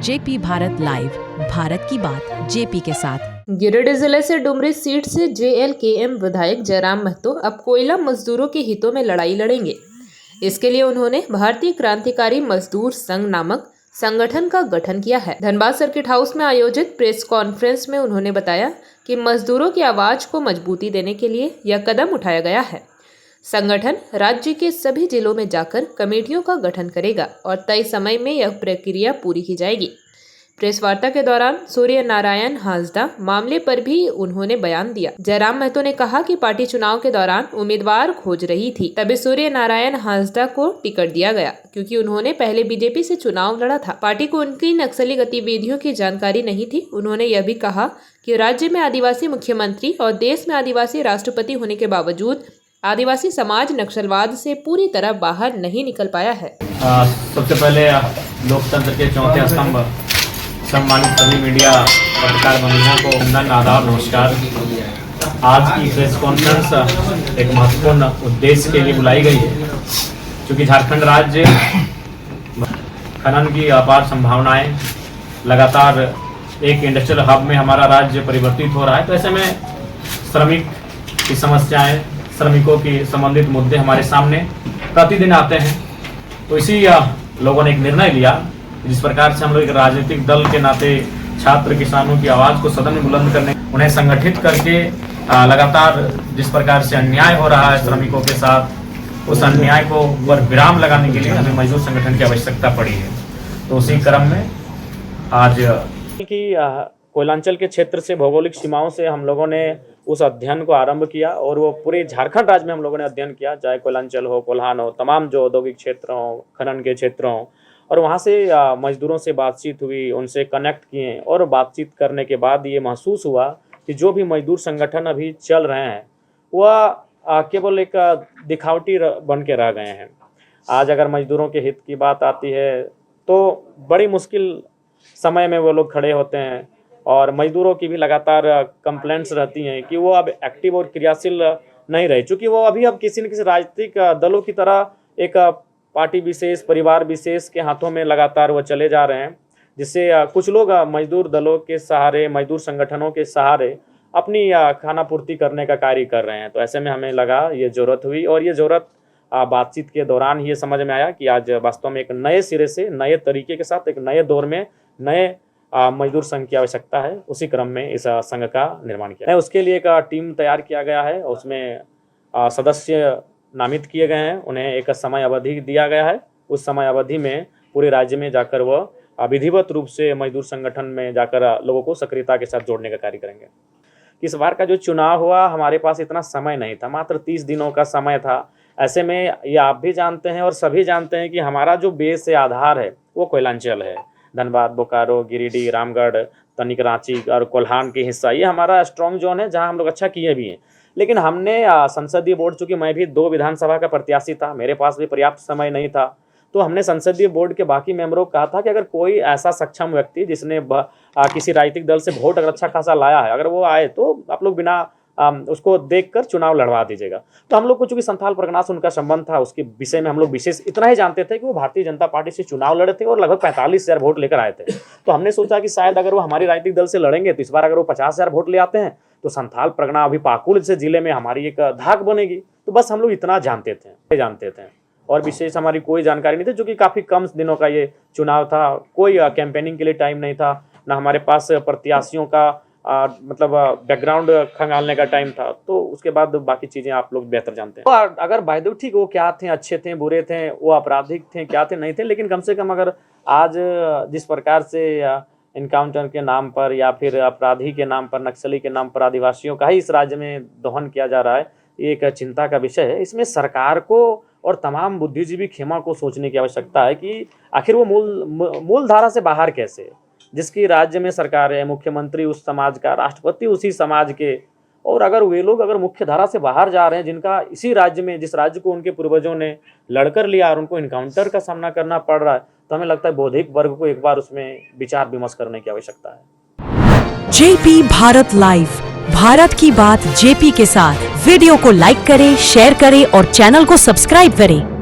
JP Bharat live, Bharat की बात JP के साथ। गिरिडीह जिले से डुमरी सीट से JLKM विधायक जयराम महतो अब कोयला मजदूरों के हितों में लड़ाई लड़ेंगे। इसके लिए उन्होंने भारतीय क्रांतिकारी मजदूर संघ नामक संगठन का गठन किया है। धनबाद सर्किट हाउस में आयोजित प्रेस कॉन्फ्रेंस में उन्होंने बताया कि मजदूरों की आवाज को मजबूती देने के लिए यह कदम उठाया गया है। संगठन राज्य के सभी जिलों में जाकर कमेटियों का गठन करेगा और तय समय में यह प्रक्रिया पूरी की जाएगी। प्रेस वार्ता के दौरान सूर्य नारायण हांसदा मामले पर भी उन्होंने बयान दिया। जयराम महतो ने कहा कि पार्टी चुनाव के दौरान उम्मीदवार खोज रही थी, तभी सूर्य नारायण हांसदा को टिकट दिया गया क्योंकि उन्होंने पहले बीजेपी से चुनाव लड़ा था। पार्टी को उनकी नक्सली गतिविधियों की जानकारी नहीं थी। उन्होंने यह भी कहा कि राज्य में आदिवासी मुख्यमंत्री और देश में आदिवासी राष्ट्रपति होने के बावजूद आदिवासी समाज नक्सलवाद से पूरी तरह बाहर नहीं निकल पाया है। सबसे पहले लोकतंत्र के चौथे स्तंभ सम्मानित सभी मीडिया पत्रकार बंधुओं को वंदन, आदाब, नमस्कार। आज की प्रेस कॉन्फ्रेंस एक महत्वपूर्ण उद्देश्य के लिए बुलाई गई है, क्योंकि झारखंड राज्य खनन की अपार संभावनाएं, लगातार एक इंडस्ट्रियल हब में हमारा राज्य परिवर्तित हो रहा है। तो ऐसे में श्रमिक की समस्याएं, श्रमिकों की संबंधित मुद्दे हमारे सामने प्रतिदिन आते हैं। तो इसी लोगों ने एक निर्णय लिया, जिस प्रकार से हम लोग एक राजनीतिक दल के नाते छात्र किसानों की आवाज़ को सदन में बुलंद करने, उन्हें संगठित करके लगातार जिस प्रकार से अन्याय हो रहा है श्रमिकों के साथ, उस अन्याय को पर विराम लगाने के लिए हमें मजदूर संगठन की आवश्यकता पड़ी है। तो उसी क्रम में आज की कोयलांचल के क्षेत्र से, भौगोलिक सीमाओं से हम लोगों ने उस अध्ययन को आरंभ किया और वो पूरे झारखंड राज्य में हम लोगों ने अध्ययन किया, चाहे कोयलांचल हो, कोल्हान हो, तमाम जो औद्योगिक क्षेत्र हों, खनन के क्षेत्र हों। और वहाँ से मजदूरों से बातचीत हुई, उनसे कनेक्ट किए और बातचीत करने के बाद ये महसूस हुआ कि जो भी मजदूर संगठन अभी चल रहे हैं वह केवल एक दिखावटी बन के रह गए हैं। आज अगर मजदूरों के हित की बात आती है तो बड़ी मुश्किल समय में वो लोग खड़े होते हैं और मजदूरों की भी लगातार कंप्लेंट्स रहती हैं कि वो अब एक्टिव और क्रियाशील नहीं रहे, चूँकि वो अभी अब किसी न किसी राजनीतिक दलों की तरह एक पार्टी विशेष, परिवार विशेष के हाथों में लगातार वो चले जा रहे हैं, जिससे कुछ लोग मजदूर दलों के सहारे, मजदूर संगठनों के सहारे अपनी खाना पूर्ति करने का कार्य कर रहे हैं। तो ऐसे में हमें लगा ये ज़रूरत हुई और ये ज़रूरत बातचीत के दौरान ये समझ में आया कि आज वास्तव में एक नए सिरे से, नए तरीके के साथ, एक नए दौर में नए मजदूर संघ की आवश्यकता है। उसी क्रम में इस संघ का निर्माण किया है। उसके लिए एक टीम तैयार किया गया है, उसमें सदस्य नामित किए गए हैं, उन्हें एक समय अवधि दिया गया है। उस समय अवधि में पूरे राज्य में जाकर वह विधिवत रूप से मजदूर संगठन में जाकर लोगों को सक्रियता के साथ जोड़ने का कार्य करेंगे। इस बार का जो चुनाव हुआ, हमारे पास इतना समय नहीं था, मात्र 30 दिनों का समय था। ऐसे में ये आप भी जानते हैं और सभी जानते हैं कि हमारा जो बेस से आधार है वो कोयलांचल है। धनबाद, बोकारो, गिरिडीह, रामगढ़, तनिक रांची और कोल्हान के हिस्सा, ये हमारा स्ट्रॉन्ग जोन है जहाँ हम लोग अच्छा किए भी हैं। लेकिन हमने संसदीय बोर्ड, चूँकि मैं भी 2 विधानसभा का प्रत्याशी था, मेरे पास भी पर्याप्त समय नहीं था, तो हमने संसदीय बोर्ड के बाकी मेंबरों को कहा था कि अगर कोई ऐसा सक्षम व्यक्ति जिसने किसी राजनीतिक दल से वोट अगर अच्छा खासा लाया है, अगर वो आए तो आप लोग बिना उसको देखकर चुनाव लड़वा दीजिएगा। तो हम लोग को चूँकि संथाल परगना से उनका संबंध था, उसके विषय में हम लोग विशेष इतना ही जानते थे कि वो भारतीय जनता पार्टी से चुनाव लड़े थे और लगभग 45,000 वोट लेकर आए थे। तो हमने सोचा कि शायद अगर वो हमारी राजनीतिक दल से लड़ेंगे तो इस बार अगर वो 50,000 वोट ले आते हैं तो संथाल परगना अभी पाकुड़ से जिले में हमारी एक धाक बनेगी। तो बस हम लोग इतना जानते थे और विशेष हमारी कोई जानकारी नहीं थी, जो कि काफ़ी कम दिनों का ये चुनाव था। कोई कैंपेनिंग के लिए टाइम नहीं था, ना हमारे पास प्रत्याशियों का मतलब बैकग्राउंड खंगालने का टाइम था। तो उसके बाद बाकी चीज़ें आप लोग बेहतर जानते हैं। तो अगर बायदो ठीक वो क्या थे, अच्छे थे, बुरे थे, वो आपराधिक थे, क्या थे, नहीं थे, लेकिन कम से कम अगर आज जिस प्रकार से इनकाउंटर के नाम पर या फिर अपराधी के नाम पर, नक्सली के नाम पर आदिवासियों का ही इस राज्य में दोहन किया जा रहा है, ये एक चिंता का विषय है। इसमें सरकार को और तमाम बुद्धिजीवी खेमा को सोचने की आवश्यकता है कि आखिर वो मूल धारा से बाहर कैसे, जिसकी राज्य में सरकार है, मुख्यमंत्री उस समाज का, राष्ट्रपति उसी समाज के, और अगर वे लोग अगर मुख्य धारा से बाहर जा रहे हैं, जिनका इसी राज्य में, जिस राज्य को उनके पूर्वजों ने लड़कर लिया और उनको इनकाउंटर का सामना करना पड़ रहा है, तो हमें लगता है बौद्धिक वर्ग को एक बार उसमें विचार विमर्श करने की आवश्यकता है। जेपी भारत लाइव, भारत की बात जेपी के साथ। वीडियो को लाइक करें, शेयर करें और चैनल को सब्सक्राइब करें।